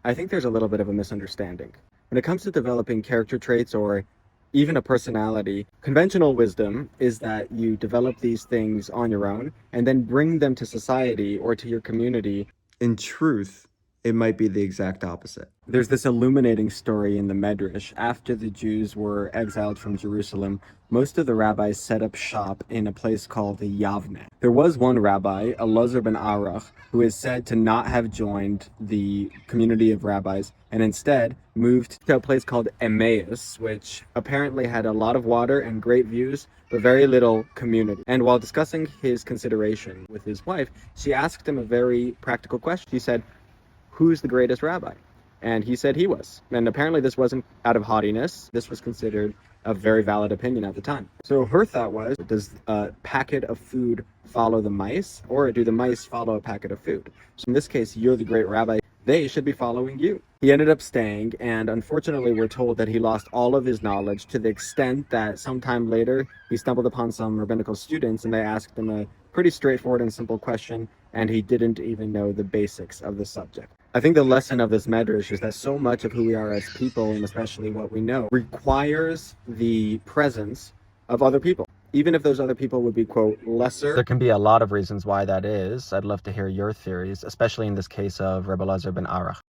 I think there's a little bit of a misunderstanding. When it comes to developing character traits or even a personality, conventional wisdom is that you develop these things on your own and then bring them to society or to your community. In truth, it might be the exact opposite. There's this illuminating story in the Medrash. After the Jews were exiled from Jerusalem, most of the rabbis set up shop in a place called Yavne. There was one rabbi, Elazar Ben Arach, who is said to not have joined the community of rabbis and instead moved to a place called Emmaus, which apparently had a lot of water and great views, but very little community. And while discussing his consideration with his wife, she asked him a very practical question. She said, "Who's the greatest rabbi?" And he said he was. And apparently this wasn't out of haughtiness. This was considered a very valid opinion at the time. So her thought was, does a packet of food follow the mice, or do the mice follow a packet of food? So in this case, you're the great rabbi. They should be following you. He ended up staying, and unfortunately we're told that he lost all of his knowledge to the extent that sometime later he stumbled upon some rabbinical students and they asked him a pretty straightforward and simple question, and he didn't even know the basics of the subject. I think the lesson of this medrash is that so much of who we are as people, and especially what we know, requires the presence of other people. Even if those other people would be, quote, lesser. There can be a lot of reasons why that is. I'd love to hear your theories, especially in this case of Rabbi Elazar Ben Arach.